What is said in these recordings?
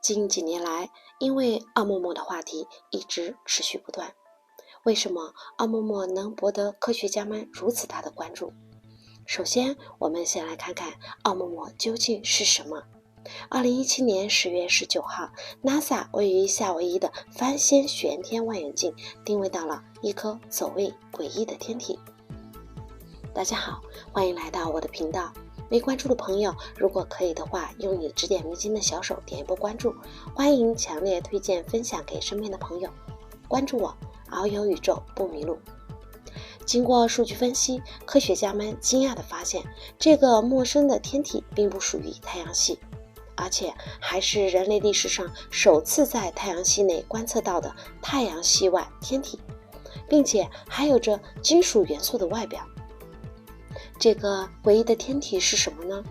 近几年来，因为奥陌陌的话题一直持续不断，为什么奥陌陌能博得科学家们如此大的关注？首先，我们先来看看奥陌陌究竟是什么。2017年10月19号 ，NASA 位于夏威夷的翻仙玄天望远镜定位到了一颗走位诡异的天体。大家好，欢迎来到我的频道。没关注的朋友，如果可以的话，用你指点迷津的小手点一波关注，欢迎强烈推荐分享给身边的朋友。关注我，遨游宇宙不迷路。经过数据分析，科学家们惊讶地发现，这个陌生的天体并不属于太阳系，而且还是人类历史上首次在太阳系内观测到的太阳系外天体，并且还有着金属元素的外表。这个诡异的天体是什么呢？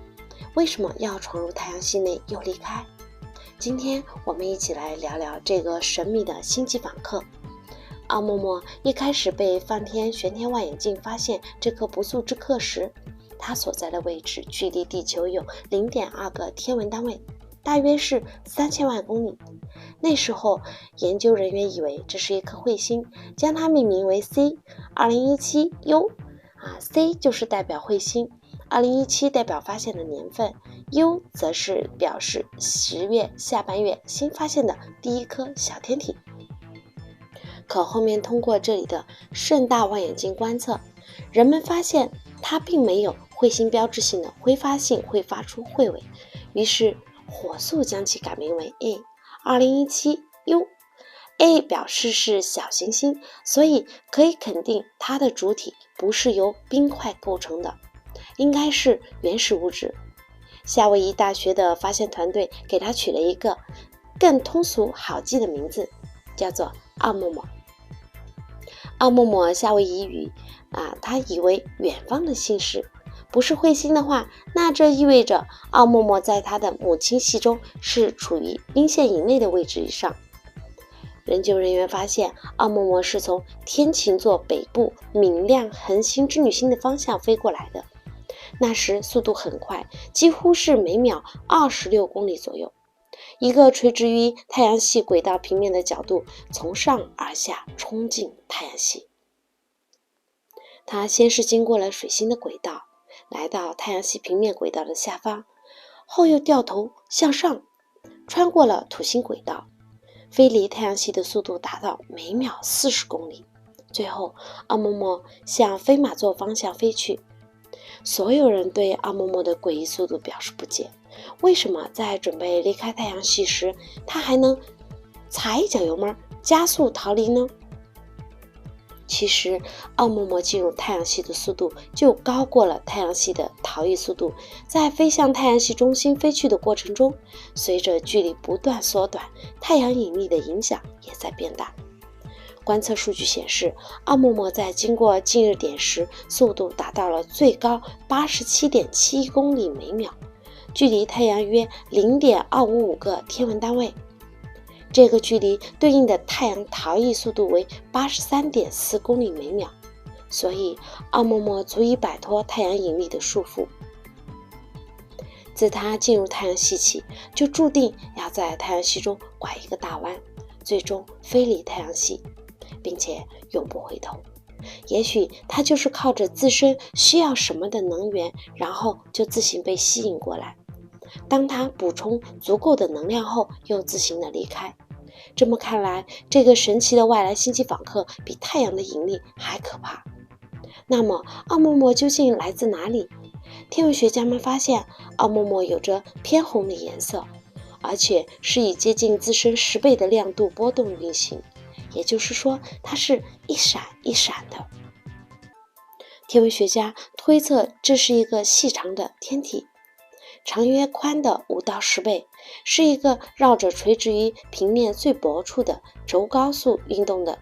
为什么要闯入太阳系内又离开？今天我们一起来聊聊这个神秘的星际访客。奥陌陌一开始被翻天玄天望远镜发现这颗不速之客时，它所在的位置距离地球有 0.2 个天文单位，大约是3000万公里。那时候研究人员以为这是一颗彗星，将它命名为 C2017U。C 就是代表彗星，2017代表发现的年份， U 则是表示10月下半月新发现的第一颗小天体。可后面通过这里的盛大望远镜观测，人们发现它并没有彗星标志性的挥发性会发出彗尾，于是火速将其改名为 A2017U。A 表示是小行星，所以可以肯定它的主体不是由冰块构成的，应该是原始物质。夏威夷大学的发现团队给它取了一个更通俗好记的名字，叫做奥陌陌。奥陌陌夏威夷语它以为远方的星矢，不是彗星的话，那这意味着奥陌陌在它的母亲系中是处于冰线以内的位置以上。研究人员发现，奥陌陌是从天琴座北部明亮恒星织女星的方向飞过来的，那时速度很快，几乎是每秒26公里左右，一个垂直于太阳系轨道平面的角度从上而下冲进太阳系。它先是经过了水星的轨道，来到太阳系平面轨道的下方，后又掉头向上，穿过了土星轨道，飞离太阳系的速度达到每秒40公里，最后奥陌陌向飞马座方向飞去。所有人对奥陌陌的诡异速度表示不解，为什么在准备离开太阳系时，它还能踩一脚油门加速逃离呢？其实奥陌陌进入太阳系的速度就高过了太阳系的逃逸速度，在飞向太阳系中心飞去的过程中，随着距离不断缩短，太阳引力的影响也在变大。观测数据显示，奥陌陌在经过近日点时，速度达到了最高 87.71 公里每秒，距离太阳约 0.255 个天文单位。这个距离对应的太阳逃逸速度为 83.4 公里每秒，所以奥陌陌足以摆脱太阳引力的束缚。自它进入太阳系起，就注定要在太阳系中拐一个大弯，最终飞离太阳系，并且永不回头。也许它就是靠着自身需要什么的能源，然后就自行被吸引过来，当它补充足够的能量后，又自行的离开。这么看来，这个神奇的外来星际访客比太阳的引力还可怕。那么奥陌陌究竟来自哪里？天文学家们发现，奥陌陌有着偏红的颜色，而且是以接近自身10倍的亮度波动运行，也就是说它是一闪一闪的。天文学家推测这是一个细长的天体，长约宽的5到10倍，是一个绕着垂直于平面最薄处的轴高速运动的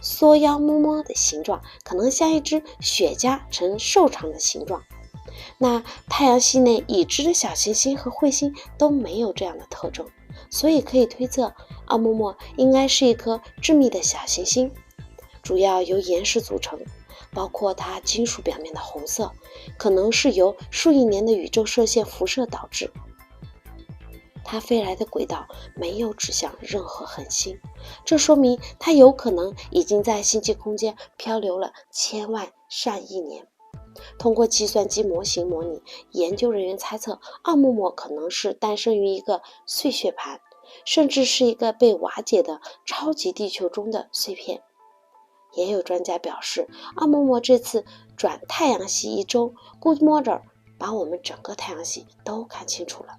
缩腰摸摸的形状，可能像一只雪茄呈瘦长的形状。那太阳系内已知的小行星和彗星都没有这样的特征，所以可以推测奥陌陌应该是一颗致密的小行星，主要由岩石组成，包括它金属表面的红色，可能是由数亿年的宇宙射线辐射导致。它飞来的轨道没有指向任何恒星，这说明它有可能已经在星际空间漂流了千万上亿年。通过计算机模型模拟，研究人员猜测奥木莫可能是诞生于一个碎屑盘，甚至是一个被瓦解的超级地球中的碎片。也有专家表示，奥木莫这次转太阳系一周，估摸着把我们整个太阳系都看清楚了。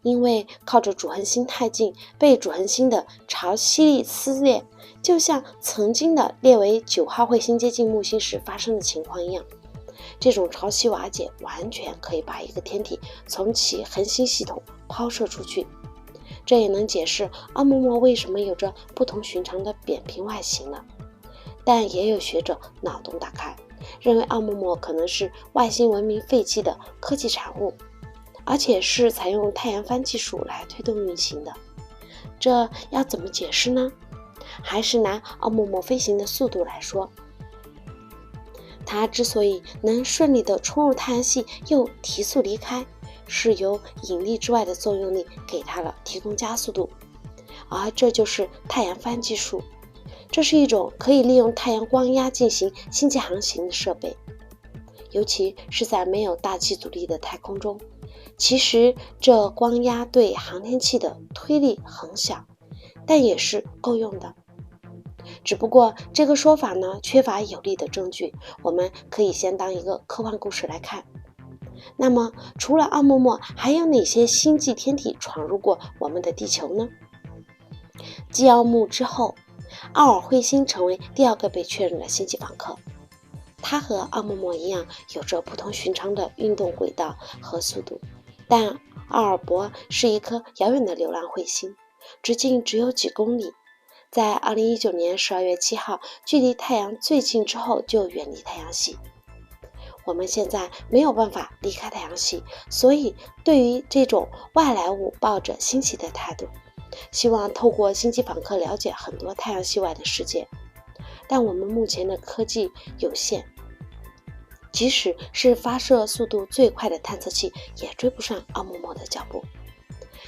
因为靠着主恒星太近，被主恒星的潮汐力撕裂，就像曾经的列为9号彗星接近木星时发生的情况一样。这种潮汐瓦解完全可以把一个天体从其恒星系统抛射出去，这也能解释奥木莫为什么有着不同寻常的扁平外形了。但也有学者脑洞大开，认为奥木莫可能是外星文明废弃的科技产物，而且是采用太阳帆技术来推动运行的。这要怎么解释呢？还是拿奥木莫飞行的速度来说，它之所以能顺利地冲入太阳系又提速离开，是由引力之外的作用力给它了提供加速度，而这就是太阳帆技术。这是一种可以利用太阳光压进行星际航行的设备，尤其是在没有大气阻力的太空中。其实这光压对航天器的推力很小，但也是够用的。只不过这个说法呢，缺乏有力的证据，我们可以先当一个科幻故事来看。那么除了奥木莫，还有哪些星际天体闯入过我们的地球呢？继奥木之后，奥尔彗星成为第2个被确认的星际访客。它和奥木莫一样，有着不同寻常的运动轨道和速度，但奥尔伯是一颗遥远的流浪彗星，直径只有几公里。在2019年12月7号，距离太阳最近之后就远离太阳系。我们现在没有办法离开太阳系，所以对于这种外来物抱着欣喜的态度，希望透过星际访客了解很多太阳系外的世界。但我们目前的科技有限，即使是发射速度最快的探测器，也追不上奥木莫的脚步。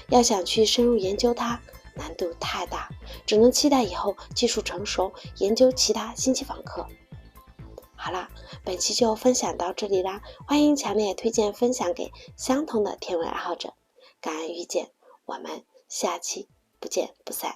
要想去深入研究它，难度太大，只能期待以后技术成熟，研究其他星际访客。好啦，本期就分享到这里啦，欢迎强烈推荐分享给相同的天文爱好者。感恩遇见，我们下期不见不散。